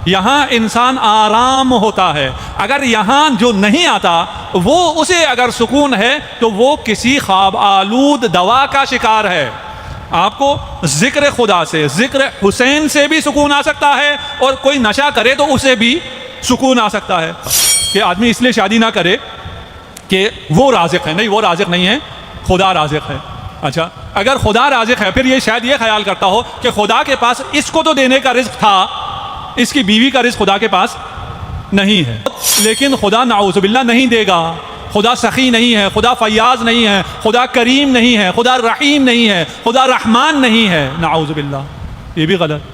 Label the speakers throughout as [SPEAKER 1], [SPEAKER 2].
[SPEAKER 1] یہاں انسان آرام ہوتا ہے. اگر یہاں جو نہیں آتا وہ اسے اگر سکون ہے تو وہ کسی خواب آلود دوا کا شکار ہے. آپ کو ذکر خدا سے، ذکر حسین سے بھی سکون آ سکتا ہے، اور کوئی نشہ کرے تو اسے بھی سکون آ سکتا ہے. کہ آدمی اس لیے شادی نہ کرے کہ وہ رازق ہے، نہیں، وہ رازق نہیں ہے، خدا رازق ہے. اچھا، اگر خدا رازق ہے پھر یہ شاید یہ خیال کرتا ہو کہ خدا کے پاس اس کو تو دینے کا رزق تھا، اس کی بیوی کا رزق خدا کے پاس نہیں ہے. لیکن خدا نعوذ باللہ نہیں دے گا. خدا سخی نہیں ہے، خدا فیاض نہیں ہے، خدا کریم نہیں ہے، خدا رحیم نہیں ہے، خدا رحمان نہیں ہے. نعوذ باللہ، یہ بھی غلط.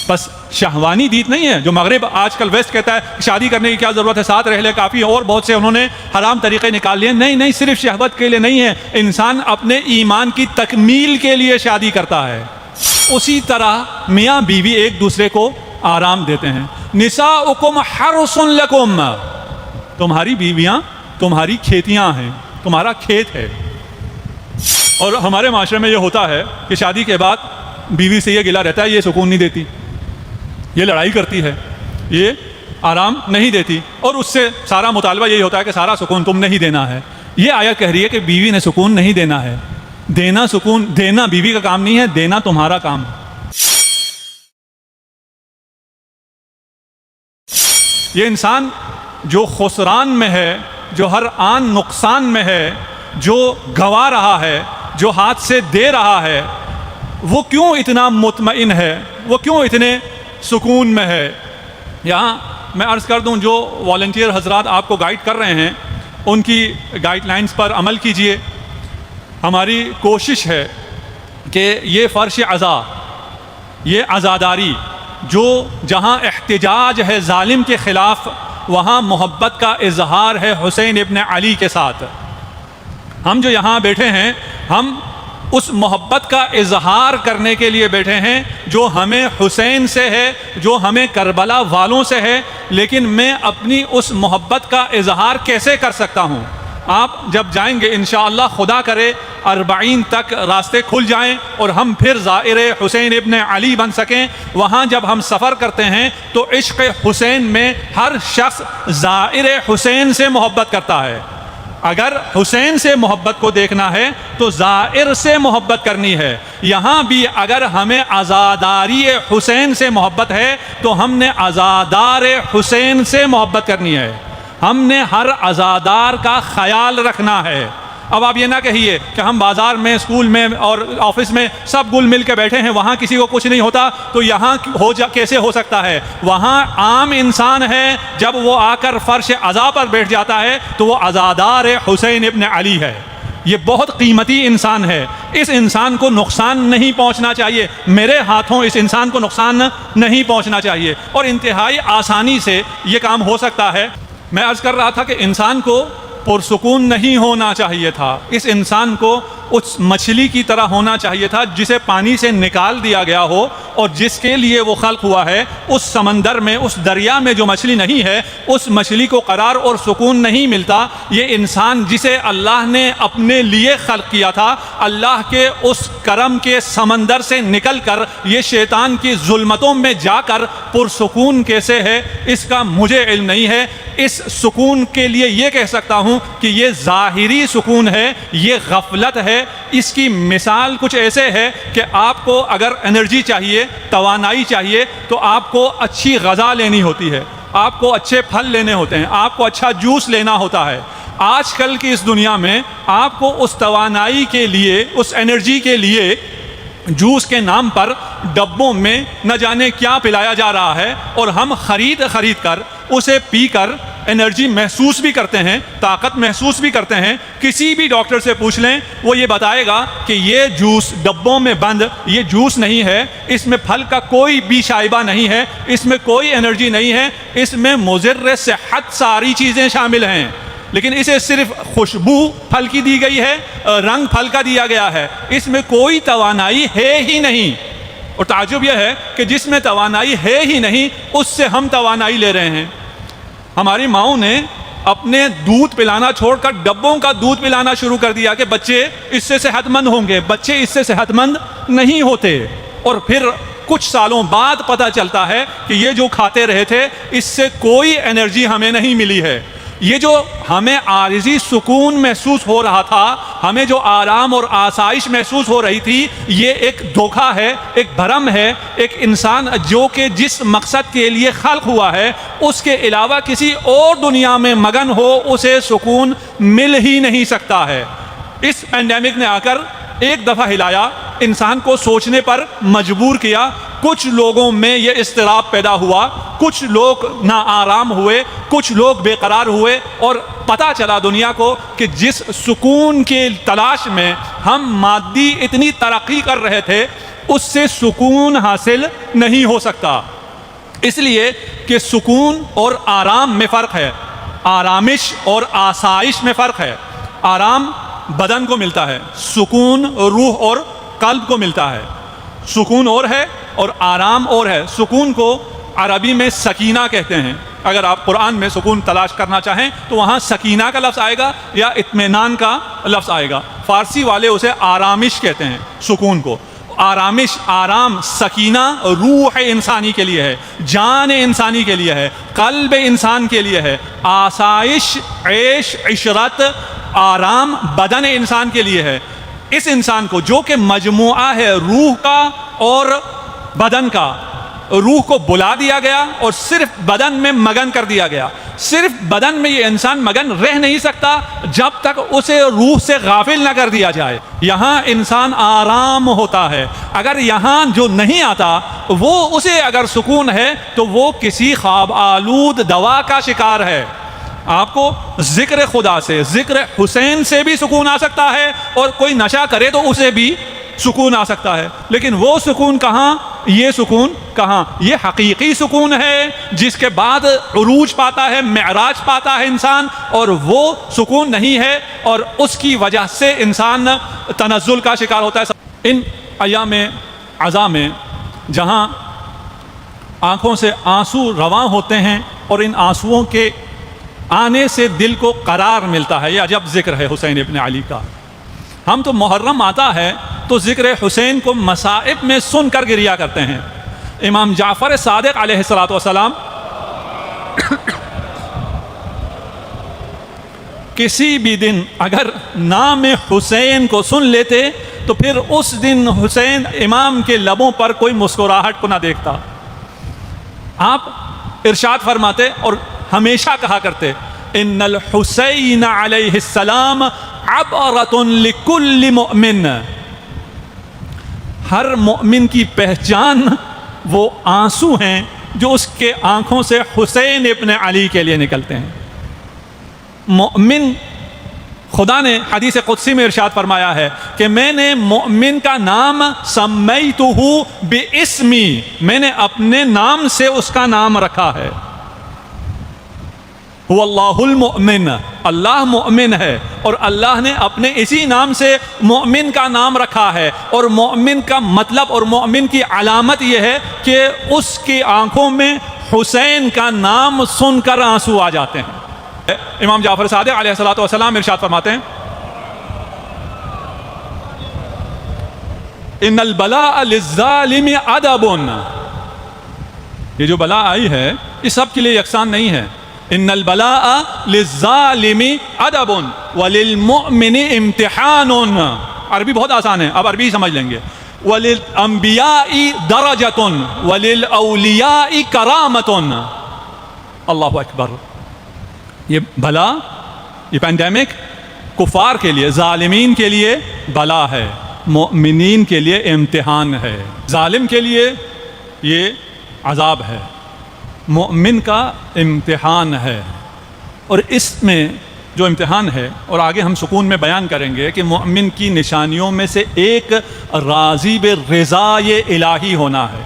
[SPEAKER 1] بس شہوانی دیت نہیں ہے جو مغرب آج کل ویسٹ کہتا ہے شادی کرنے کی کیا ضرورت ہے، ساتھ رہ لے کافی ہے، اور بہت سے انہوں نے حرام طریقے نکال لیے. نہیں نہیں، صرف شہوت کے لیے نہیں ہے. انسان اپنے ایمان کی تکمیل کے لیے شادی کرتا ہے. اسی طرح میاں بیوی ایک دوسرے کو آرام دیتے ہیں. نساؤکم حرث لکم، تمہاری بیویاں تمہاری کھیتیاں ہیں، تمہارا کھیت ہے. اور ہمارے معاشرے میں یہ ہوتا ہے کہ شادی کے بعد بیوی سے یہ گلہ رہتا ہے یہ سکون نہیں دیتی، یہ لڑائی کرتی ہے، یہ آرام نہیں دیتی، اور اس سے سارا مطالبہ یہی ہوتا ہے کہ سارا سکون تم نے ہی دینا ہے. یہ آیت کہہ رہی ہے کہ بیوی نے سکون نہیں دینا ہے. دینا سکون، دینا بیوی کا کام نہیں ہے، دینا تمہارا کام ہے. یہ انسان جو خسران میں ہے، جو ہر آن نقصان میں ہے، جو گوا رہا ہے، جو ہاتھ سے دے رہا ہے، وہ کیوں اتنا مطمئن ہے، وہ کیوں اتنے سکون میں ہے. یہاں میں عرض کر دوں، جو والنٹیئر حضرات آپ کو گائیڈ کر رہے ہیں ان کی گائیڈ لائنز پر عمل کیجئے. ہماری کوشش ہے کہ یہ فرش عزا، یہ عزاداری، جو جہاں احتجاج ہے ظالم کے خلاف وہاں محبت کا اظہار ہے حسین ابن علی کے ساتھ. ہم جو یہاں بیٹھے ہیں ہم اس محبت کا اظہار کرنے کے لیے بیٹھے ہیں جو ہمیں حسین سے ہے، جو ہمیں کربلا والوں سے ہے. لیکن میں اپنی اس محبت کا اظہار کیسے کر سکتا ہوں؟ آپ جب جائیں گے انشاءاللہ خدا کرے 40 تک راستے کھل جائیں اور ہم پھر زائر حسین ابن علی بن سکیں. وہاں جب ہم سفر کرتے ہیں تو عشق حسین میں ہر شخص زائر حسین سے محبت کرتا ہے. اگر حسین سے محبت کو دیکھنا ہے تو زائر سے محبت کرنی ہے. یہاں بھی اگر ہمیں عزاداری حسین سے محبت ہے تو ہم نے عزادار حسین سے محبت کرنی ہے. ہم نے ہر عزادار کا خیال رکھنا ہے. اب آپ یہ نہ کہیے کہ ہم بازار میں، اسکول میں اور آفس میں سب گل مل کے بیٹھے ہیں، وہاں کسی کو کچھ نہیں ہوتا تو یہاں کیسے ہو سکتا ہے؟ وہاں عام انسان ہے، جب وہ آ کر فرش عزا پر بیٹھ جاتا ہے تو وہ عزادار حسین ابن علی ہے. یہ بہت قیمتی انسان ہے. اس انسان کو نقصان نہیں پہنچنا چاہیے، میرے ہاتھوں اس انسان کو نقصان نہیں پہنچنا چاہیے، اور انتہائی آسانی سے یہ کام ہو سکتا ہے. میں عرض کر رہا تھا کہ انسان کو پرسکون نہیں ہونا چاہیے تھا. اس انسان کو اس مچھلی کی طرح ہونا چاہیے تھا جسے پانی سے نکال دیا گیا ہو، اور جس کے لیے وہ خلق ہوا ہے. اس سمندر میں، اس دریا میں جو مچھلی نہیں ہے، اس مچھلی کو قرار اور سکون نہیں ملتا. یہ انسان جسے اللہ نے اپنے لیے خلق کیا تھا، اللہ کے اس کرم کے سمندر سے نکل کر یہ شیطان کی ظلمتوں میں جا کر پرسکون کیسے ہے، اس کا مجھے علم نہیں ہے. اس سکون کے لیے یہ کہہ سکتا ہوں کہ یہ ظاہری سکون ہے، یہ غفلت ہے. اس کی مثال کچھ ایسے ہے کہ آپ کو اگر انرجی چاہیے، توانائی چاہیے، تو آپ کو اچھی غذا لینی ہوتی ہے، آپ کو اچھے پھل لینے ہوتے ہیں، آپ کو اچھا جوس لینا ہوتا ہے. آج کل کی اس دنیا میں آپ کو اس توانائی کے لیے، اس انرجی کے لیے جوس کے نام پر ڈبوں میں نہ جانے کیا پلایا جا رہا ہے، اور ہم خرید کر اسے پی کر انرجی محسوس بھی کرتے ہیں، طاقت محسوس بھی کرتے ہیں. کسی بھی ڈاکٹر سے پوچھ لیں، وہ یہ بتائے گا کہ یہ جوس ڈبوں میں بند یہ جوس نہیں ہے، اس میں پھل کا کوئی بھی شائبہ نہیں ہے، اس میں کوئی انرجی نہیں ہے، اس میں مضر صحت ساری چیزیں شامل ہیں. لیکن اسے صرف خوشبو پھل کی دی گئی ہے، رنگ پھل کا دیا گیا ہے، اس میں کوئی توانائی ہے ہی نہیں. اور تعجب یہ ہے کہ جس میں توانائی ہے ہی نہیں اس سے ہم توانائی لے رہے ہیں. ہماری ماؤں نے اپنے دودھ پلانا چھوڑ کر ڈبوں کا دودھ پلانا شروع کر دیا کہ بچے اس سے صحت مند ہوں گے. بچے اس سے صحت مند نہیں ہوتے. اور پھر کچھ سالوں بعد پتہ چلتا ہے کہ یہ جو کھاتے رہے تھے اس سے کوئی انرجی ہمیں نہیں ملی ہے. یہ جو ہمیں عارضی سکون محسوس ہو رہا تھا، ہمیں جو آرام اور آسائش محسوس ہو رہی تھی، یہ ایک دھوکہ ہے، ایک بھرم ہے. ایک انسان جو کہ جس مقصد کے لیے خلق ہوا ہے اس کے علاوہ کسی اور دنیا میں مگن ہو اسے سکون مل ہی نہیں سکتا ہے. اس پینڈیمک نے آ کر ایک دفعہ ہلایا، انسان کو سوچنے پر مجبور کیا. کچھ لوگوں میں یہ اضطراب پیدا ہوا، کچھ لوگ ناآرام ہوئے، کچھ لوگ بے قرار ہوئے، اور پتہ چلا دنیا کو کہ جس سکون کے تلاش میں ہم مادی اتنی ترقی کر رہے تھے اس سے سکون حاصل نہیں ہو سکتا. اس لیے کہ سکون اور آرام میں فرق ہے، آرامش اور آسائش میں فرق ہے. آرام بدن کو ملتا ہے، سکون روح اور قلب کو ملتا ہے. سکون اور ہے اور آرام اور ہے. سکون کو عربی میں سکینہ کہتے ہیں. اگر آپ قرآن میں سکون تلاش کرنا چاہیں تو وہاں سکینہ کا لفظ آئے گا یا اطمینان کا لفظ آئے گا. فارسی والے اسے آرامش کہتے ہیں سکون کو. آرامش، آرام، سکینہ روح انسانی کے لیے ہے، جان انسانی کے لیے ہے، قلب انسان کے لیے ہے. آسائش، عیش، عشرت، آرام بدن انسان کے لیے ہے. اس انسان کو جو کہ مجموعہ ہے روح کا اور بدن کا، روح کو بلا دیا گیا اور صرف بدن میں مگن کر دیا گیا. صرف بدن میں یہ انسان مگن رہ نہیں سکتا جب تک اسے روح سے غافل نہ کر دیا جائے. یہاں انسان آرام ہوتا ہے. اگر یہاں جو نہیں آتا وہ اسے اگر سکون ہے تو وہ کسی خواب آلود دوا کا شکار ہے. آپ کو ذکر خدا سے، ذکر حسین سے بھی سکون آ سکتا ہے، اور کوئی نشہ کرے تو اسے بھی سکون آ سکتا ہے. لیکن وہ سکون کہاں، یہ سکون کہاں؟ یہ حقیقی سکون ہے جس کے بعد عروج پاتا ہے، معراج پاتا ہے انسان، اور وہ سکون نہیں ہے اور اس کی وجہ سے انسان تنزل کا شکار ہوتا ہے. ان ایام عزا میں جہاں آنکھوں سے آنسو رواں ہوتے ہیں اور ان آنسوؤں کے آنے سے دل کو قرار ملتا ہے، یہ عجب ذکر ہے حسین ابن علی کا. ہم تو محرم آتا ہے تو ذکر حسین کو مصائب میں سن کر گریا کرتے ہیں. امام جعفر صادق علیہ السلام کسی بھی دن اگر نام حسین کو سن لیتے تو پھر اس دن حسین امام کے لبوں پر کوئی مسکراہٹ کو نہ دیکھتا. آپ ارشاد فرماتے اور ہمیشہ کہا کرتے، ان الحسین علیہ السلام عبرۃ لکل مؤمن. ہر مؤمن کی پہچان وہ آنسو ہیں جو اس کے آنکھوں سے حسین ابن علی کے لیے نکلتے ہیں. مؤمن، خدا نے حدیث قدسی میں ارشاد فرمایا ہے کہ میں نے مؤمن کا نام سمیتہ باسمی، میں نے اپنے نام سے اس کا نام رکھا ہے. هو اللہ المؤمن، اللہ مؤمن ہے، اور اللہ نے اپنے اسی نام سے مؤمن کا نام رکھا ہے. اور مؤمن کا مطلب اور مؤمن کی علامت یہ ہے کہ اس کی آنکھوں میں حسین کا نام سن کر آنسو آ جاتے ہیں. امام جعفر صادق علیہ السلام ارشاد فرماتے ہیں، ان البلاء للظالم ادب. یہ جو بلا آئی ہے یہ سب کے لیے یکساں نہیں ہے. ان البلاء للظالم ادب وللمؤمن امتحان. عربی بہت آسان ہے، اب عربی سمجھ لیں گے. وللانبیاء درجۃ وللاولیاء کرامۃ. اللہ اکبر. یہ بلا، یہ پینڈیمک کفار کے لیے، ظالمین کے لیے بلا ہے، مؤمنین کے لیے امتحان ہے. ظالم کے لیے یہ عذاب ہے، مؤمن کا امتحان ہے. اور اس میں جو امتحان ہے، اور آگے ہم سکون میں بیان کریں گے کہ مؤمن کی نشانیوں میں سے ایک راضی برضائے الہی ہونا ہے.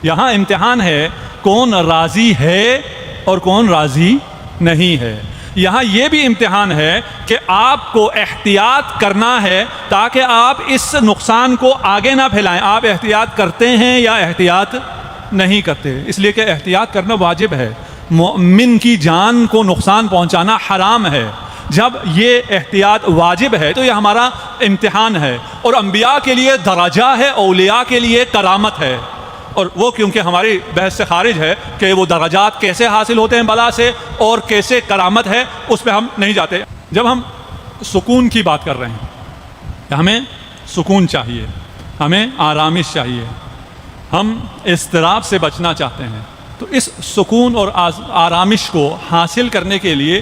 [SPEAKER 1] یہاں امتحان ہے کون راضی ہے اور کون راضی نہیں ہے. یہاں یہ بھی امتحان ہے کہ آپ کو احتیاط کرنا ہے تاکہ آپ اس نقصان کو آگے نہ پھیلائیں. آپ احتیاط کرتے ہیں یا احتیاط نہیں کرتے؟ اس لیے کہ احتیاط کرنا واجب ہے. مؤمن کی جان کو نقصان پہنچانا حرام ہے. جب یہ احتیاط واجب ہے تو یہ ہمارا امتحان ہے، اور انبیاء کے لیے درجہ ہے، اولیاء کے لیے کرامت ہے، اور وہ کیونکہ ہماری بحث سے خارج ہے کہ وہ درجات کیسے حاصل ہوتے ہیں بلا سے اور کیسے کرامت ہے، اس پہ ہم نہیں جاتے۔ جب ہم سکون کی بات کر رہے ہیں کہ ہمیں سکون چاہیے، ہمیں آرامش چاہیے، ہم اضطراب سے بچنا چاہتے ہیں، تو اس سکون اور آرامش کو حاصل کرنے کے لیے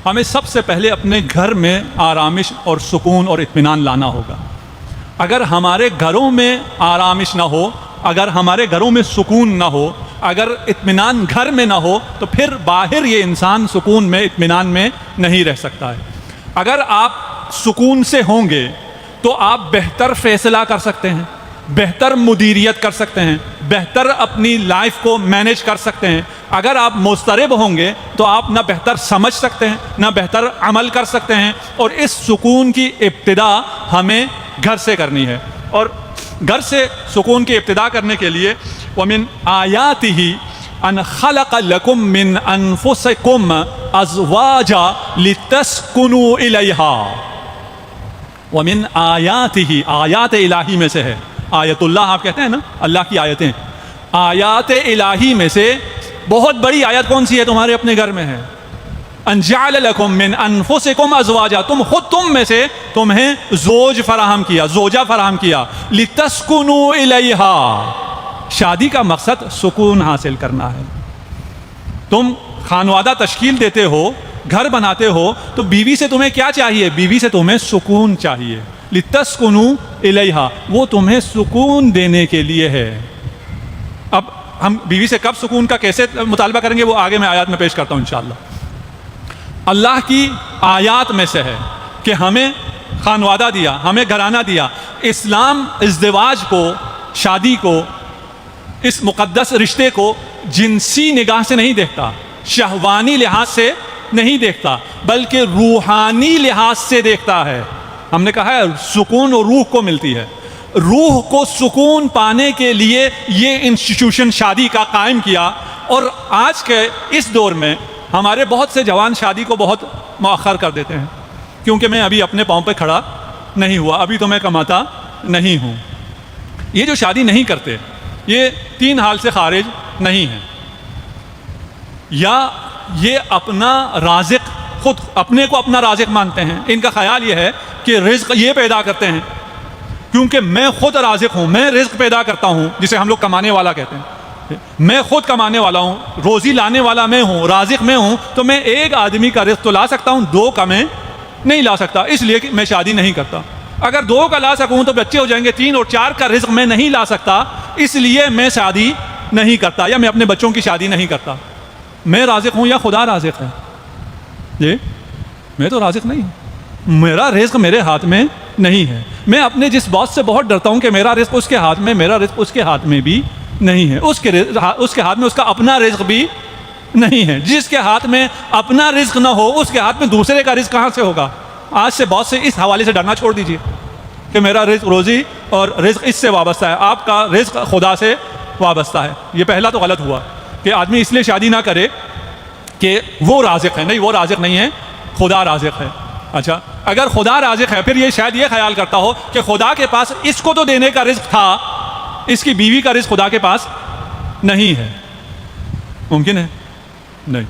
[SPEAKER 1] ہمیں سب سے پہلے اپنے گھر میں آرامش اور سکون اور اطمینان لانا ہوگا۔ اگر ہمارے گھروں میں آرامش نہ ہو، اگر ہمارے گھروں میں سکون نہ ہو، اگر اطمینان گھر میں نہ ہو، تو پھر باہر یہ انسان سکون میں اطمینان میں نہیں رہ سکتا ہے۔ اگر آپ سکون سے ہوں گے تو آپ بہتر فیصلہ کر سکتے ہیں، بہتر مدیریت کر سکتے ہیں، بہتر اپنی لائف کو مینیج کر سکتے ہیں۔ اگر آپ مضطرب ہوں گے تو آپ نہ بہتر سمجھ سکتے ہیں، نہ بہتر عمل کر سکتے ہیں، اور اس سکون کی ابتدا ہمیں گھر سے کرنی ہے۔ اور گھر سے سکون کی ابتدا کرنے کے لیے وَمِنْ آيَاتِهِ أَنْ خَلَقَ لَكُم مِّنْ أَنفُسِكُمْ أَزْوَاجًا لِتَسْكُنُوا إِلَيْهَا۔ وَمِنْ آيَاتِهِ، آیات الہی میں سے ہے، آیت اللہ آپ کہتے ہیں نا، اللہ کی آیتیں، آیات الہی میں سے بہت بڑی آیت کون سی ہے تمہارے اپنے گھر میں ہے؟ ان جعل لکم من انفسکم ازواجا، تم میں سے تمہیں زوج فراہم کیا، زوجہ فراہم کیا، لتسکنوا الیہا، شادی کا مقصد سکون حاصل کرنا ہے۔ تم خانوادہ تشکیل دیتے ہو، گھر بناتے ہو، تو بیوی سے تمہیں کیا چاہیے؟ بیوی سے تمہیں سکون چاہیے، لتسکنوا الیہا، وہ تمہیں سکون دینے کے لیے ہے۔ اب ہم بیوی سے کب سکون کا کیسے مطالبہ کریں گے وہ آگے میں آیات میں پیش کرتا ہوں انشاءاللہ۔ اللہ کی آیات میں سے ہے کہ ہمیں خانوادہ دیا، ہمیں گھرانہ دیا۔ اسلام ازدواج کو، شادی کو، اس مقدس رشتے کو جنسی نگاہ سے نہیں دیکھتا، شہوانی لحاظ سے نہیں دیکھتا، بلکہ روحانی لحاظ سے دیکھتا ہے۔ ہم نے کہا ہے سکون اور روح کو ملتی ہے، روح کو سکون پانے کے لیے یہ انسٹیٹیوشن شادی کا قائم کیا۔ اور آج کے اس دور میں ہمارے بہت سے جوان شادی کو بہت مؤخر کر دیتے ہیں، کیونکہ میں ابھی اپنے پاؤں پہ کھڑا نہیں ہوا، ابھی تو میں کماتا نہیں ہوں۔ یہ جو شادی نہیں کرتے یہ تین حال سے خارج نہیں ہیں، یا یہ اپنا رازق، خود اپنے کو اپنا رازق مانتے ہیں، ان کا خیال یہ ہے کہ رزق یہ پیدا کرتے ہیں، کیونکہ میں خود رازق ہوں، میں رزق پیدا کرتا ہوں، جسے ہم لوگ کمانے والا کہتے ہیں، میں خود کمانے والا ہوں، روزی لانے والا میں ہوں، رازق میں ہوں، تو میں ایک آدمی کا رزق تو لا سکتا ہوں، دو کا میں نہیں لا سکتا، اس لیے کہ میں شادی نہیں کرتا۔ اگر دو کا لا سکوں تو بچے ہو جائیں گے، تین اور چار کا رزق میں نہیں لا سکتا، اس لیے میں شادی نہیں کرتا، یا میں اپنے بچوں کی شادی نہیں کرتا۔ میں رازق ہوں یا خدا رازق ہے؟ جی میں تو رازق نہیں ہوں، میرا رزق میرے ہاتھ میں نہیں ہے۔ میں اپنے جس باس سے بہت ڈرتا ہوں کہ میرا رزق اس کے ہاتھ میں، میرا رزق اس کے ہاتھ میں بھی نہیں ہے، اس کے ہاتھ میں اس کا اپنا رزق بھی نہیں ہے۔ جس کے ہاتھ میں اپنا رزق نہ ہو اس کے ہاتھ میں دوسرے کا رزق کہاں سے ہوگا؟ آج سے باس سے اس حوالے سے ڈرنا چھوڑ دیجئے کہ میرا رزق روزی اور رزق اس سے وابستہ ہے، آپ کا رزق خدا سے وابستہ ہے۔ یہ پہلا تو غلط ہوا کہ آدمی اس لیے شادی نہ کرے کہ وہ رازق ہے، نہیں، وہ رازق نہیں ہے، خدا رازق ہے۔ اچھا، اگر خدا رازق ہے پھر یہ شاید یہ خیال کرتا ہو کہ خدا کے پاس اس کو تو دینے کا رزق تھا، اس کی بیوی کا رزق خدا کے پاس نہیں ہے۔ ممکن ہے؟ نہیں،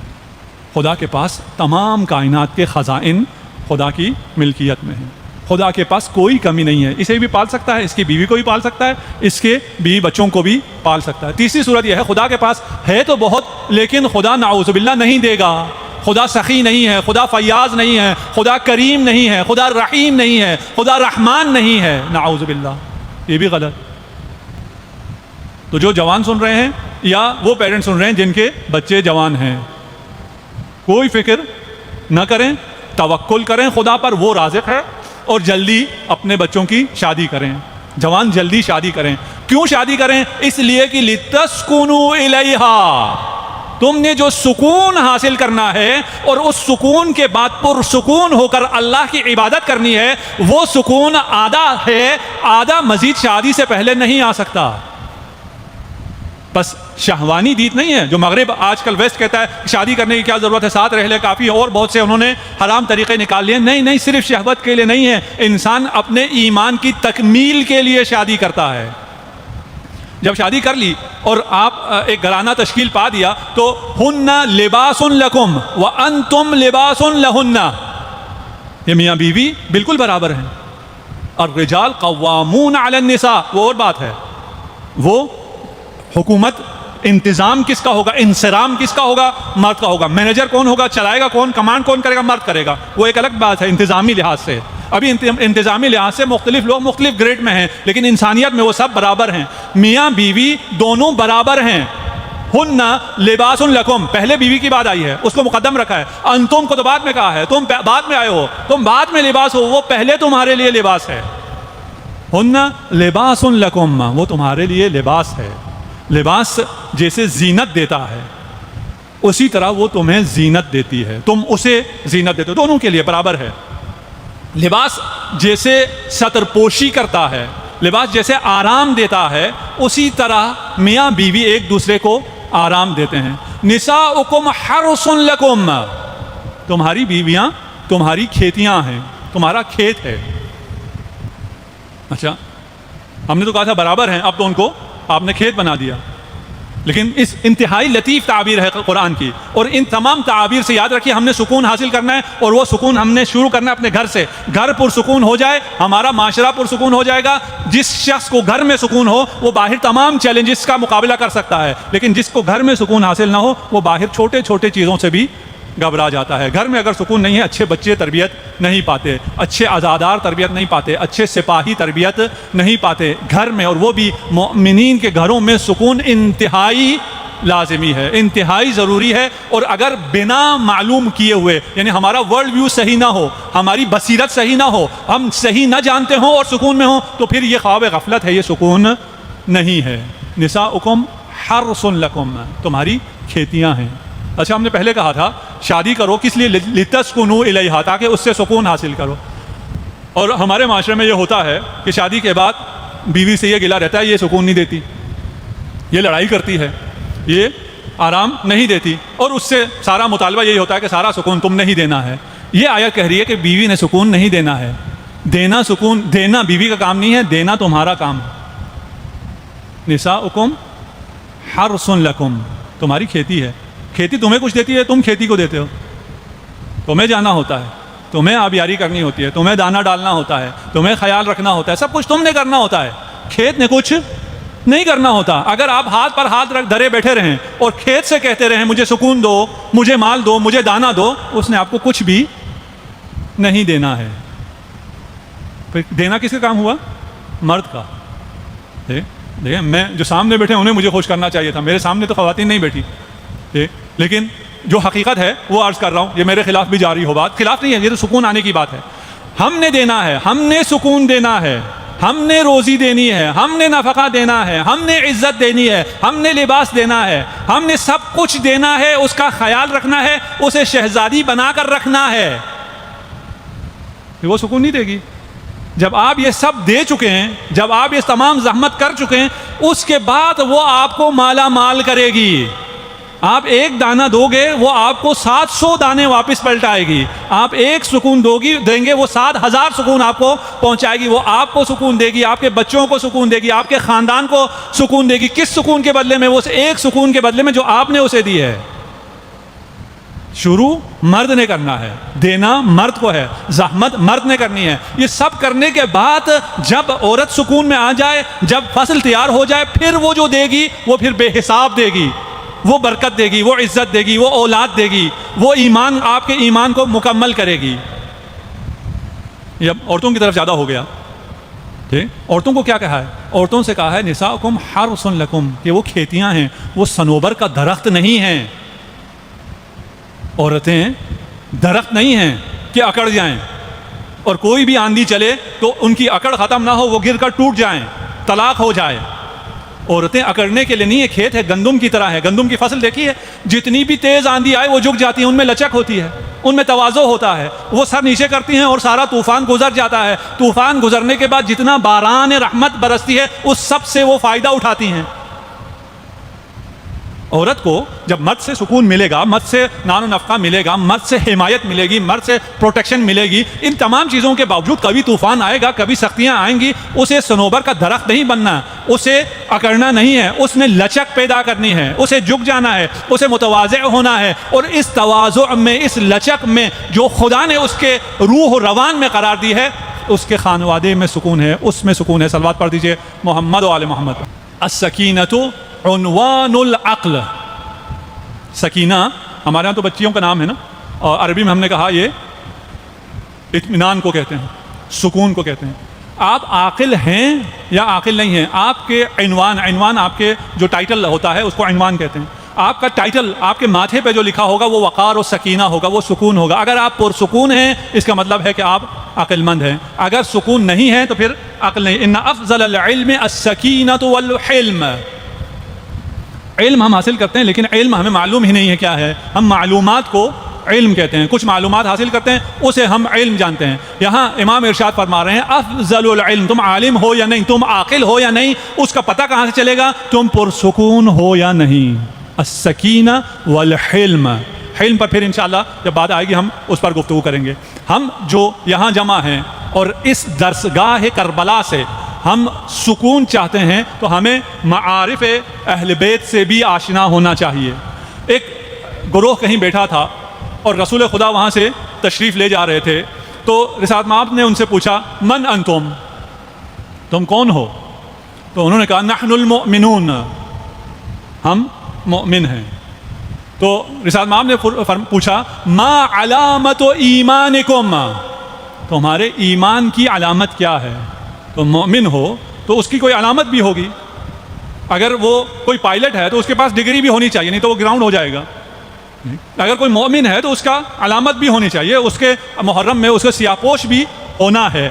[SPEAKER 1] خدا کے پاس تمام کائنات کے خزائن خدا کی ملکیت میں ہیں، خدا کے پاس کوئی کمی نہیں ہے، اسے بھی پال سکتا ہے، اس کی بیوی کو بھی پال سکتا ہے، اس کے بیوی بچوں کو بھی پال سکتا ہے۔ تیسری صورت یہ ہے خدا کے پاس ہے تو بہت، لیکن خدا نعوذ باللہ نہیں دے گا، خدا سخی نہیں ہے، خدا فیاض نہیں ہے، خدا کریم نہیں ہے، خدا رحیم نہیں ہے، خدا رحمان نہیں ہے، نعوذ باللہ، یہ بھی غلط۔ تو جو جوان سن رہے ہیں یا وہ پیرنٹ سن رہے ہیں جن کے بچے جوان ہیں، کوئی فکر نہ کریں، توکل کریں خدا پر، وہ رازق ہے، اور جلدی اپنے بچوں کی شادی کریں۔ جوان جلدی شادی کریں۔ کیوں شادی کریں؟ اس لیے کہ لِتَسْكُنُوا إِلَيْهَا، تم نے جو سکون حاصل کرنا ہے اور اس سکون کے بعد پرسکون ہو کر اللہ کی عبادت کرنی ہے، وہ سکون آدھا ہے، آدھا مزید شادی سے پہلے نہیں آ سکتا۔ بس شہوانی دید نہیں ہے جو مغرب آج کل ویسٹ کہتا ہے شادی کرنے کی کیا ضرورت ہے، ساتھ رہ لے کافی، اور بہت سے انہوں نے حرام طریقے نکال لیے. نہیں، صرف شہوت کے لیے نہیں ہے، انسان اپنے ایمان کی تکمیل کے لیے شادی کرتا ہے. جب شادی کر لی اور آپ ایک گھرانہ تشکیل پا دیا تو ہن لباس لکم وانتم لباس لہن، یہ میاں بیوی بالکل برابر ہیں. الرجال قوامون علی النساء وہ اور بات ہے، وہ حکومت انتظام کس کا ہوگا، انصرام کس کا ہوگا، مرد کا ہوگا. مینیجر کون ہوگا، چلائے گا کون، کمانڈ کون کرے گا، مرد کرے گا. وہ ایک الگ بات ہے انتظامی لحاظ سے. ابھی انتظامی لحاظ سے مختلف لوگ مختلف گریڈ میں ہیں، لیکن انسانیت میں وہ سب برابر ہیں. میاں بیوی دونوں برابر ہیں. ہن لباس لکم، پہلے بیوی کی بات آئی ہے، اس کو مقدم رکھا ہے. انتم کو تو بعد میں کہا ہے، تم بعد میں آئے ہو، تم بعد میں لباس ہو، وہ پہلے تمہارے لیے لباس ہے. ہن لباس لکم، وہ تمہارے لیے لباس ہے. لباس جیسے زینت دیتا ہے اسی طرح وہ تمہیں زینت دیتی ہے، تم اسے زینت دیتے ہو، دونوں کے لیے برابر ہے. لباس جیسے ستر پوشی کرتا ہے، لباس جیسے آرام دیتا ہے، اسی طرح میاں بیوی ایک دوسرے کو آرام دیتے ہیں. نساؤکم حرث لکم، تمہاری بیویاں تمہاری کھیتیاں ہیں، تمہارا کھیت ہے. اچھا ہم نے تو کہا تھا برابر ہیں، اب تو ان کو آپ نے کھیت بنا دیا. لیکن اس انتہائی لطیف تعبیر ہے قرآن کی، اور ان تمام تعابیر سے یاد رکھیے ہم نے سکون حاصل کرنا ہے، اور وہ سکون ہم نے شروع کرنا ہے اپنے گھر سے. گھر پرسکون ہو جائے ہمارا معاشرہ پرسکون ہو جائے گا. جس شخص کو گھر میں سکون ہو وہ باہر تمام چیلنجز کا مقابلہ کر سکتا ہے، لیکن جس کو گھر میں سکون حاصل نہ ہو وہ باہر چھوٹے چھوٹے چیزوں سے بھی گھبرا جاتا ہے. گھر میں اگر سکون نہیں ہے اچھے بچے تربیت نہیں پاتے، اچھے عزادار تربیت نہیں پاتے، اچھے سپاہی تربیت نہیں پاتے گھر میں. اور وہ بھی مومنین کے گھروں میں سکون انتہائی لازمی ہے، انتہائی ضروری ہے. اور اگر بنا معلوم کیے ہوئے، یعنی ہمارا ورلڈ ویو صحیح نہ ہو، ہماری بصیرت صحیح نہ ہو، ہم صحیح نہ جانتے ہوں اور سکون میں ہوں، تو پھر یہ خواب غفلت ہے، یہ سکون نہیں ہے. نساؤکم حرث لکم، تمہاری کھیتیاں ہیں. اچھا ہم نے پہلے کہا تھا شادی کرو کس لیے، لتسکنوا الیہا، تاکہ اس سے سکون حاصل کرو. اور ہمارے معاشرے میں یہ ہوتا ہے کہ شادی کے بعد بیوی سے یہ گلہ رہتا ہے یہ سکون نہیں دیتی، یہ لڑائی کرتی ہے، یہ آرام نہیں دیتی، اور اس سے سارا مطالبہ یہی ہوتا ہے کہ سارا سکون تم نے ہی دینا ہے. یہ آیت کہہ رہی ہے کہ بیوی نے سکون نہیں دینا ہے. دینا سکون، دینا بیوی کا کام نہیں ہے، دینا تمہارا کام ہے. نساؤکم حرث لکم، تمہاری کھیتی ہے. کھیتی تمہیں کچھ دیتی ہے، تم کھیتی کو دیتے ہو. تمہیں جانا ہوتا ہے، تمہیں آبیاری کرنی ہوتی ہے، تمہیں دانہ ڈالنا ہوتا ہے، تمہیں خیال رکھنا ہوتا ہے، سب کچھ تم نے کرنا ہوتا ہے. کھیت نے کچھ نہیں کرنا ہوتا. اگر آپ ہاتھ پر ہاتھ رکھ دھرے بیٹھے رہیں اور کھیت سے کہتے رہیں مجھے سکون دو، مجھے مال دو، مجھے دانہ دو، اس نے آپ کو کچھ بھی نہیں دینا ہے. پھر دینا کس کا کام ہوا؟ مرد کا. دیکھیں میں جو سامنے بیٹھے انہیں مجھے خوش کرنا چاہیے تھا، میرے سامنے تو خواتین نہیں بیٹھی، لیکن جو حقیقت ہے وہ عرض کر رہا ہوں. یہ میرے خلاف بھی جاری ہو بات، خلاف نہیں ہے، یہ تو سکون آنے کی بات ہے. ہم نے دینا ہے، ہم نے سکون دینا ہے، ہم نے روزی دینی ہے، ہم نے نفقہ دینا ہے، ہم نے عزت دینی ہے، ہم نے لباس دینا ہے، ہم نے سب کچھ دینا ہے، اس کا خیال رکھنا ہے، اسے شہزادی بنا کر رکھنا ہے. وہ سکون نہیں دے گی. جب آپ یہ سب دے چکے ہیں، جب آپ یہ تمام زحمت کر چکے ہیں، اس کے بعد وہ آپ کو مالا مال کرے گی. آپ ایک دانہ دو گے وہ آپ کو 700 دانے واپس پلٹائے گی. آپ ایک سکون دیں گے وہ 7,000 سکون آپ کو پہنچائے گی. وہ آپ کو سکون دے گی، آپ کے بچوں کو سکون دے گی، آپ کے خاندان کو سکون دے گی. کس سکون کے بدلے میں؟ وہ ایک سکون کے بدلے میں جو آپ نے اسے دی ہے. شروع مرد نے کرنا ہے، دینا مرد کو ہے، زحمت مرد نے کرنی ہے. یہ سب کرنے کے بعد جب عورت سکون میں آ جائے، جب فصل تیار ہو جائے، پھر وہ جو دے گی وہ پھر بے حساب دے گی. وہ برکت دے گی، وہ عزت دے گی، وہ اولاد دے گی، وہ ایمان، آپ کے ایمان کو مکمل کرے گی. یہ اب عورتوں کی طرف زیادہ ہو گیا. عورتوں کو کیا کہا ہے؟ عورتوں سے کہا ہے نساؤکم حرث لکم، کہ وہ کھیتیاں ہیں، وہ صنوبر کا درخت نہیں ہیں. عورتیں درخت نہیں ہیں کہ اکڑ جائیں اور کوئی بھی آندھی چلے تو ان کی اکڑ ختم نہ ہو، وہ گر کر ٹوٹ جائیں، طلاق ہو جائے. عورتیں اکڑنے کے لیے نہیں ہے. کھیت ہے، گندم کی طرح ہے. گندم کی فصل دیکھی ہے، جتنی بھی تیز آندھی آئے وہ جھک جاتی ہیں، ان میں لچک ہوتی ہے، ان میں تواضع ہوتا ہے. وہ سر نیچے کرتی ہیں اور سارا طوفان گزر جاتا ہے. طوفان گزرنے کے بعد جتنا باران رحمت برستی ہے اس سب سے وہ فائدہ اٹھاتی ہیں. عورت کو جب مرد سے سکون ملے گا، مرد سے نان و نفقہ ملے گا، مرد سے حمایت ملے گی، مرد سے پروٹیکشن ملے گی، ان تمام چیزوں کے باوجود کبھی طوفان آئے گا، کبھی سختیاں آئیں گی، اسے صنوبر کا درخت نہیں بننا، اسے اکڑنا نہیں ہے، اس نے لچک پیدا کرنی ہے، اسے جھک جانا ہے، اسے متواضع ہونا ہے، اور اس تواضع میں، اس لچک میں جو خدا نے اس کے روح و روان میں قرار دی ہے، اس کے خانوادے میں سکون ہے، اس میں سکون ہے۔ صلوات پڑھ دیجئے محمد و آل محمد۔ السکینۃ عنوان العقل۔ سکینہ ہمارے ہاں تو بچیوں کا نام ہے نا، اور عربی میں ہم نے کہا یہ اطمینان کو کہتے ہیں، سکون کو کہتے ہیں۔ آپ عاقل ہیں یا عاقل نہیں ہیں، آپ کے عنوان آپ کے جو ٹائٹل ہوتا ہے اس کو عنوان کہتے ہیں۔ آپ کا ٹائٹل آپ کے ماتھے پہ جو لکھا ہوگا وہ وقار و سکینہ ہوگا، وہ سکون ہوگا۔ اگر آپ پرسکون ہیں اس کا مطلب ہے کہ آپ عقل مند ہیں، اگر سکون نہیں ہے تو پھر عقل نہیں۔ ان افضل العلم السکینۃ والحلم۔ علم ہم حاصل کرتے ہیں لیکن علم ہمیں معلوم ہی نہیں ہے کیا ہے، ہم معلومات کو علم کہتے ہیں، کچھ معلومات حاصل کرتے ہیں اسے ہم علم جانتے ہیں۔ یہاں امام ارشاد فرما رہے ہیں افضل العلم، تم عالم ہو یا نہیں، تم عاقل ہو یا نہیں، اس کا پتہ کہاں سے چلے گا؟ تم پرسکون ہو یا نہیں۔ السکینہ والحلم، حلم پر پھر انشاءاللہ جب بات آئے گی ہم اس پر گفتگو کریں گے۔ ہم جو یہاں جمع ہیں اور اس درسگاہ کربلا سے ہم سکون چاہتے ہیں تو ہمیں معارف اہل بیت سے بھی آشنا ہونا چاہیے۔ ایک گروہ کہیں بیٹھا تھا اور رسول خدا وہاں سے تشریف لے جا رہے تھے، تو رسالت مآب نے ان سے پوچھا من انتم، تم کون ہو؟ تو انہوں نے کہا نحن المؤمنون، ہم مؤمن ہیں۔ تو رسالت مآب نے پوچھا ما علامت ایمانکم، تمہارے ایمان کی علامت کیا ہے؟ تو مومن ہو تو اس کی کوئی علامت بھی ہوگی، اگر وہ کوئی پائلٹ ہے تو اس کے پاس ڈگری بھی ہونی چاہیے، نہیں تو وہ گراؤنڈ ہو جائے گا۔ اگر کوئی مومن ہے تو اس کا علامت بھی ہونی چاہیے، اس کے محرم میں اس کا سیاپوش بھی ہونا ہے۔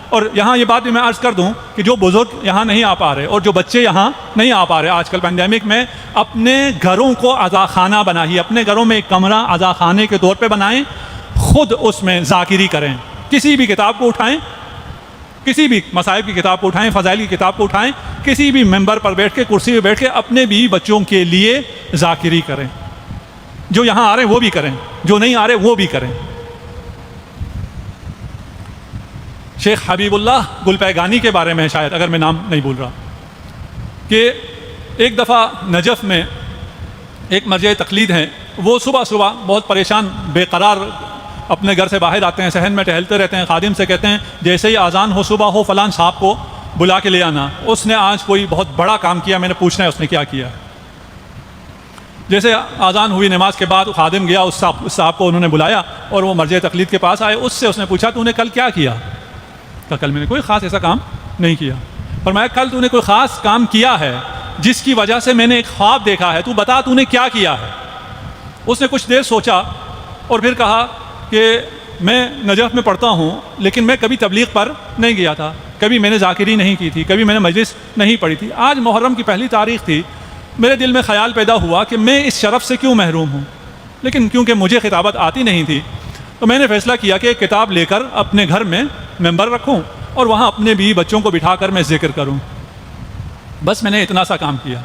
[SPEAKER 1] اور یہاں یہ بات بھی میں عرض کر دوں کہ جو بزرگ یہاں نہیں آ پا رہے اور جو بچے یہاں نہیں آ پا رہے آج کل پینڈیمک میں، اپنے گھروں کو عزاخانہ بنائیے، اپنے گھروں میں ایک کمرہ عزاخانے کے طور پہ بنائیں، خود اس میں ذاکری کریں، کسی بھی کتاب کو اٹھائیں، کسی بھی مصائب کی کتاب کو اٹھائیں، فضائل کی کتاب کو اٹھائیں، کسی بھی ممبر پر بیٹھ کے، کرسی پہ بیٹھ کے اپنے بھی بچوں کے لیے ذاکری کریں۔ جو یہاں آ رہے ہیں وہ بھی کریں، جو نہیں آ رہے وہ بھی کریں۔ شیخ حبیب اللہ گلپیگانی کے بارے میں شاید، اگر میں نام نہیں بھول رہا، کہ ایک دفعہ نجف میں ایک مرجع تقلید ہیں، وہ صبح صبح بہت پریشان بے قرار اپنے گھر سے باہر آتے ہیں، صحن میں ٹہلتے رہتے ہیں، خادم سے کہتے ہیں جیسے ہی اذان ہو صبح ہو فلان صاحب کو بلا کے لے آنا، اس نے آج کوئی بہت بڑا کام کیا، میں نے پوچھنا ہے اس نے کیا کیا۔ جیسے اذان ہوئی نماز کے بعد خادم گیا، اس صاحب کو انہوں نے بلایا اور وہ مرجع تقلید کے پاس آئے، اس نے پوچھا تو نے کل کیا کیا؟ کہا کل میں نے کوئی خاص ایسا کام نہیں کیا۔ فرمایا کل تو نے کوئی خاص کام کیا ہے جس کی وجہ سے میں نے ایک خواب دیکھا ہے، تو بتا تو نے کیا کیا ہے۔ اس نے کچھ دیر سوچا اور پھر کہا کہ میں نجف میں پڑھتا ہوں لیکن میں کبھی تبلیغ پر نہیں گیا تھا، کبھی میں نے ذاکری نہیں کی تھی، کبھی میں نے مجلس نہیں پڑھی تھی۔ آج محرم کی پہلی تاریخ تھی، میرے دل میں خیال پیدا ہوا کہ میں اس شرف سے کیوں محروم ہوں، لیکن کیونکہ مجھے خطابت آتی نہیں تھی تو میں نے فیصلہ کیا کہ ایک کتاب لے کر اپنے گھر میں ممبر رکھوں اور وہاں اپنے بھی بچوں کو بٹھا کر میں ذکر کروں، بس میں نے اتنا سا کام کیا۔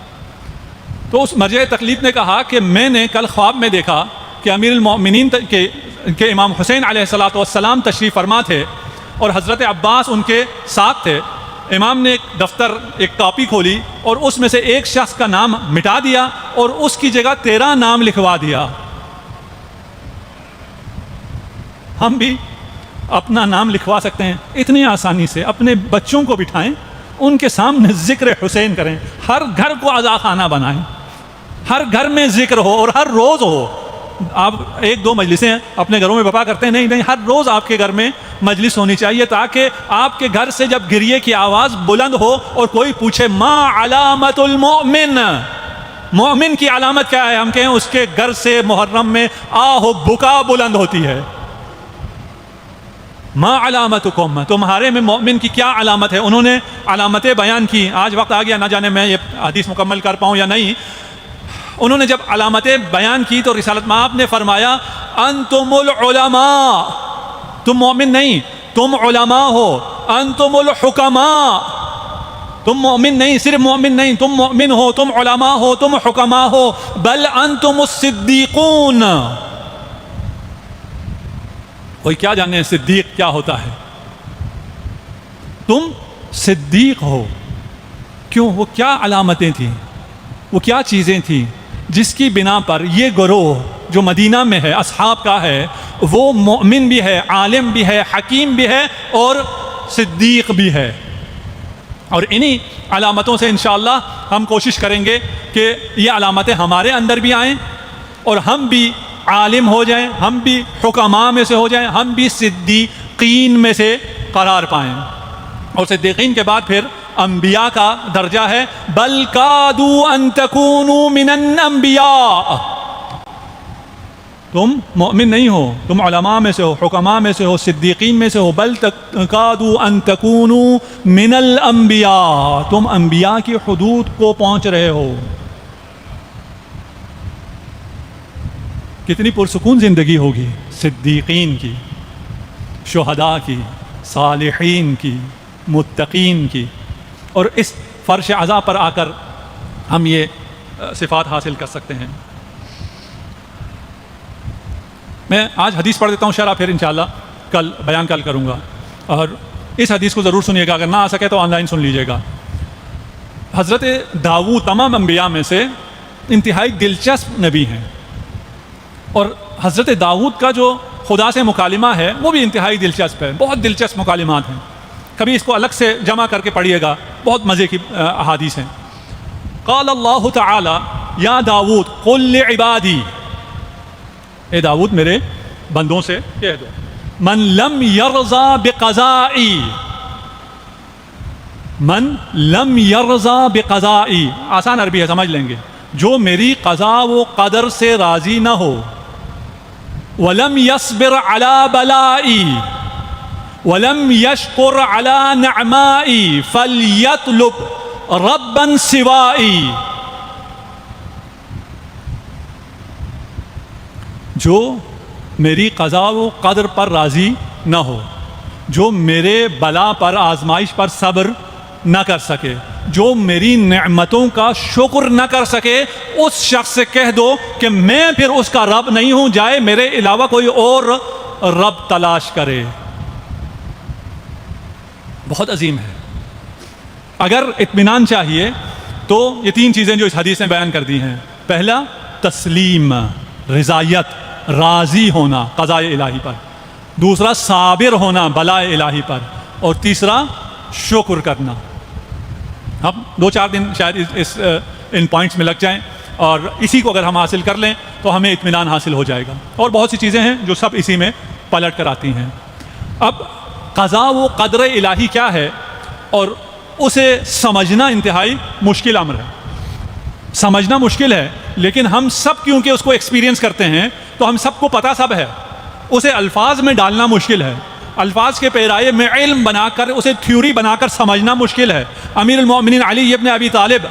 [SPEAKER 1] تو اس مرجع تقلید نے کہا کہ میں نے کل خواب میں دیکھا کہ امیر المؤمنین کے امام حسین علیہ الصلوۃ والسلام تشریف فرما تھے اور حضرت عباس ان کے ساتھ تھے۔ امام نے ایک دفتر، ایک کاپی کھولی اور اس میں سے ایک شخص کا نام مٹا دیا اور اس کی جگہ 13 نام لکھوا دیا۔ ہم بھی اپنا نام لکھوا سکتے ہیں اتنی آسانی سے، اپنے بچوں کو بٹھائیں، ان کے سامنے ذکر حسین کریں، ہر گھر کو عزاخانہ بنائیں، ہر گھر میں ذکر ہو اور ہر روز ہو۔ آپ ایک دو مجلسیں اپنے گھروں میں بپا کرتے ہیں، نہیں، ہر روز آپ کے گھر میں مجلس ہونی چاہیے تاکہ آپ کے گھر سے جب گریے کی آواز بلند ہو اور کوئی پوچھے ما علامت المؤمن، مومن کی علامت کیا ہے، ہم کہیں اس کے گھر سے محرم میں آہ و بکا بلند ہوتی ہے۔ ما علامتکم، تمہارے میں مومن کی کیا علامت ہے؟ انہوں نے علامتیں بیان کی، آج وقت آ گیا نہ جانے میں یہ حدیث مکمل کر پاؤں یا نہیں۔ انہوں نے جب علامتیں بیان کی تو رسالت مآب نے فرمایا انتم العلماء، تم مومن نہیں، تم علماء ہو، انتم الحکماء، تم مومن نہیں، صرف مومن نہیں، تم مومن ہو، تم علماء ہو، تم حکماء ہو، بل انتم الصدیقون. کوئی کیا جانے صدیق کیا ہوتا ہے؟ تم صدیق ہو. کیوں؟ وہ کیا علامتیں تھیں، وہ کیا چیزیں تھیں جس کی بنا پر یہ گروہ جو مدینہ میں ہے، اصحاب کا ہے، وہ مومن بھی ہے، عالم بھی ہے، حکیم بھی ہے اور صدیق بھی ہے. اور انہی علامتوں سے انشاءاللہ ہم کوشش کریں گے کہ یہ علامتیں ہمارے اندر بھی آئیں اور ہم بھی عالم ہو جائیں، ہم بھی حکماء میں سے ہو جائیں، ہم بھی صدیقین میں سے قرار پائیں. اور صدیقین کے بعد پھر انبیاء کا درجہ ہے، بل کادوا ان تکونوا من الانبیاء. تم مومن نہیں ہو، تم علماء میں سے ہو، حکماء میں سے ہو، صدیقین میں سے ہو، بل کادوا ان تکونوا من الانبیاء. تم انبیاء کی حدود کو پہنچ رہے ہو. کتنی پرسکون زندگی ہوگی صدیقین کی، شہداء کی، صالحین کی، متقین کی. اور اس فرش عزا پر آ کر ہم یہ صفات حاصل کر سکتے ہیں. میں آج حدیث پڑھ دیتا ہوں، شرح پھر انشاءاللہ کل بیان کروں گا. اور اس حدیث کو ضرور سنیے گا، اگر نہ آ سکے تو آن لائن سن لیجیے گا. حضرت داؤد تمام انبیاء میں سے انتہائی دلچسپ نبی ہیں، اور حضرت داؤد کا جو خدا سے مکالمہ ہے وہ بھی انتہائی دلچسپ ہے. بہت دلچسپ مکالمات ہیں، کبھی اس کو الگ سے جمع کر کے پڑھیے گا، بہت مزے کی احادیث ہیں. قال اللہ تعالی یا داؤد قل لعبادی، اے داؤد میرے بندوں سے کہہ دو، من لم یرضا بقضائی، من لم یرضا بقضائی، آسان عربی ہے سمجھ لیں گے، جو میری قضا و قدر سے راضی نہ ہو، ولم یصبر علی بلائی ولم یشکر علی نعمائی فلیطلب ربا سوائی. جو میری قضا و قدر پر راضی نہ ہو، جو میرے بلا پر، آزمائش پر صبر نہ کر سکے، جو میری نعمتوں کا شکر نہ کر سکے، اس شخص سے کہہ دو کہ میں پھر اس کا رب نہیں ہوں، جائے میرے علاوہ کوئی اور رب تلاش کرے. بہت عظیم ہے. اگر اطمینان چاہیے تو یہ تین چیزیں جو اس حدیث میں بیان کر دی ہیں، پہلا تسلیم، رضایت، راضی ہونا قضاء الہی پر، دوسرا صابر ہونا بلاء الہی پر، اور تیسرا شکر کرنا. اب 2-4 دن شاید ان پوائنٹس میں لگ جائیں، اور اسی کو اگر ہم حاصل کر لیں تو ہمیں اطمینان حاصل ہو جائے گا. اور بہت سی چیزیں ہیں جو سب اسی میں پلٹ کر آتی ہیں. اب قضاء و قدر الہی کیا ہے اور اسے سمجھنا انتہائی مشکل امر ہے. سمجھنا مشکل ہے، لیکن ہم سب کیونکہ اس کو ایکسپیرینس کرتے ہیں تو ہم سب کو پتہ سب ہے. اسے الفاظ میں ڈالنا مشکل ہے، الفاظ کے پیرائے میں علم بنا کر اسے تھیوری بنا کر سمجھنا مشکل ہے. امیر المومنین علی ابن ابی طالب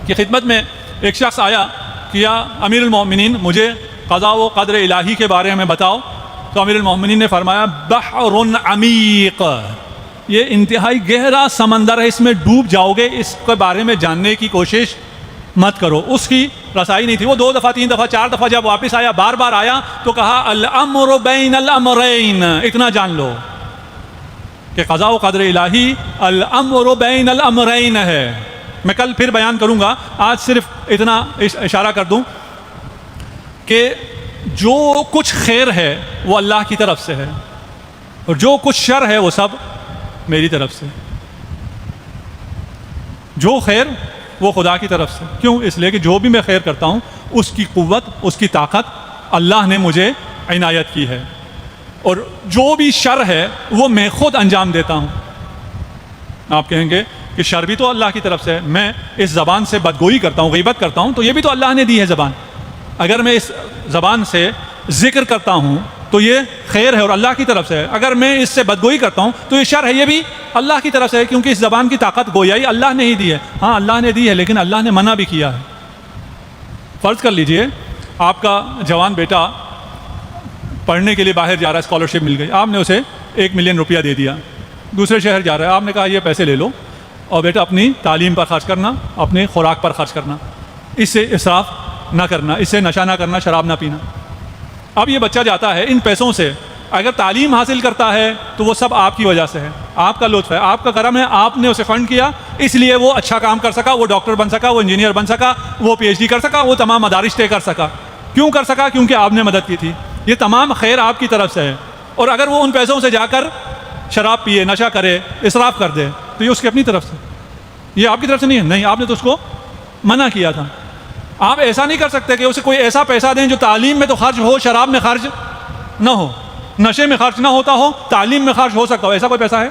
[SPEAKER 1] کی خدمت میں ایک شخص آیا کہ یا امیر المومنین مجھے قضاء و قدر الہی کے بارے میں بتاؤ. تو امیر المومنین نے فرمایا بحر عمیق، یہ انتہائی گہرا سمندر ہے، اس میں ڈوب جاؤ گے، اس کے بارے میں جاننے کی کوشش مت کرو. اس کی رسائی نہیں تھی. وہ 2 دفعہ 3 دفعہ 4 دفعہ جب واپس آیا، بار بار آیا تو کہا الامر بین الامرین، اتنا جان لو کہ قضاء و قدر الہی الامر بین الامرین ہے. میں کل پھر بیان کروں گا، آج صرف اتنا اشارہ کر دوں کہ جو کچھ خیر ہے وہ اللہ کی طرف سے ہے، اور جو کچھ شر ہے وہ سب میری طرف سے. جو خیر وہ خدا کی طرف سے. کیوں؟ اس لیے کہ جو بھی میں خیر کرتا ہوں اس کی قوت، اس کی طاقت اللہ نے مجھے عنایت کی ہے، اور جو بھی شر ہے وہ میں خود انجام دیتا ہوں. آپ کہیں گے کہ شر بھی تو اللہ کی طرف سے ہے، میں اس زبان سے بدگوئی کرتا ہوں، غیبت کرتا ہوں، تو یہ بھی تو اللہ نے دی ہے زبان. اگر میں اس زبان سے ذکر کرتا ہوں تو یہ خیر ہے اور اللہ کی طرف سے ہے. اگر میں اس سے بدگوئی کرتا ہوں تو یہ شر ہے، یہ بھی اللہ کی طرف سے ہے، کیونکہ اس زبان کی طاقت گویائی اللہ نے ہی دی ہے. ہاں اللہ نے دی ہے، لیکن اللہ نے منع بھی کیا ہے. فرض کر لیجئے آپ کا جوان بیٹا پڑھنے کے لیے باہر جا رہا ہے، اسکالرشپ مل گئی، آپ نے اسے 1 ملین روپیہ دے دیا, دوسرے شہر جا رہا ہے, آپ نے کہا یہ پیسے لے لو اور بیٹا اپنی تعلیم پر خرچ کرنا, اپنے خوراک پر خرچ کرنا, اس سے اسراف نہ کرنا, اس سے نشہ نہ کرنا, شراب نہ پینا. اب یہ بچہ جاتا ہے ان پیسوں سے, اگر تعلیم حاصل کرتا ہے تو وہ سب آپ کی وجہ سے ہے, آپ کا لطف ہے, آپ کا کرم ہے, آپ نے اسے فنڈ کیا, اس لیے وہ اچھا کام کر سکا, وہ ڈاکٹر بن سکا, وہ انجینئر بن سکا, وہ PhD کر سکا, وہ تمام مدارس طے کر سکا. کیوں کر سکا؟ کیونکہ آپ نے مدد کی تھی. یہ تمام خیر آپ کی طرف سے ہے. اور اگر وہ ان پیسوں سے جا کر شراب پیے, نشہ کرے, اسراف کر دے, تو یہ اس کی اپنی طرف سے, یہ آپ کی طرف سے نہیں ہے. نہیں, آپ نے تو اس کو منع کیا تھا. آپ ایسا نہیں کر سکتے کہ اسے کوئی ایسا پیسہ دیں جو تعلیم میں تو خرچ ہو, شراب میں خرچ نہ ہو, نشے میں خرچ نہ ہوتا ہو, تعلیم میں خرچ ہو سکتا ہو. ایسا کوئی پیسہ ہے؟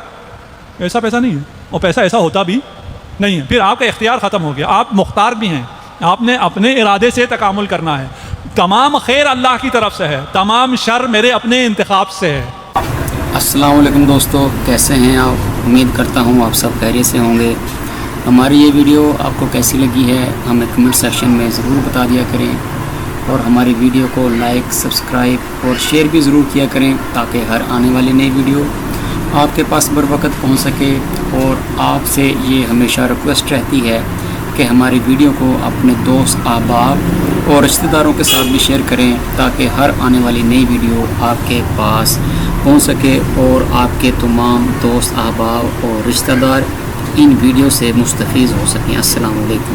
[SPEAKER 1] ایسا پیسہ نہیں ہے, اور پیسہ ایسا ہوتا بھی نہیں ہے. پھر آپ کا اختیار ختم ہو گیا, آپ مختار بھی ہیں, آپ نے اپنے ارادے سے تکامل کرنا ہے. تمام خیر اللہ کی طرف سے ہے, تمام شر میرے اپنے انتخاب سے ہے.
[SPEAKER 2] السلام علیکم دوستو, کیسے ہیں آپ؟ امید کرتا ہوں آپ سب خیریت سے ہوں گے. ہماری یہ ویڈیو آپ کو کیسی لگی ہے ہمیں کمنٹ سیکشن میں ضرور بتا دیا کریں, اور ہماری ویڈیو کو لائک, سبسکرائب اور شیئر بھی ضرور کیا کریں تاکہ ہر آنے والی نئی ویڈیو آپ کے پاس بر وقت پہنچ سکے. اور آپ سے یہ ہمیشہ ریکویسٹ رہتی ہے کہ ہماری ویڈیو کو اپنے دوست, احباب اور رشتہ داروں کے ساتھ بھی شیئر کریں تاکہ ہر آنے والی نئی ویڈیو آپ کے پاس پہنچ سکے اور آپ کے تمام دوست, احباب اور رشتہ دار ان ویڈیو سے مستفید ہو سکیں. السلام علیکم.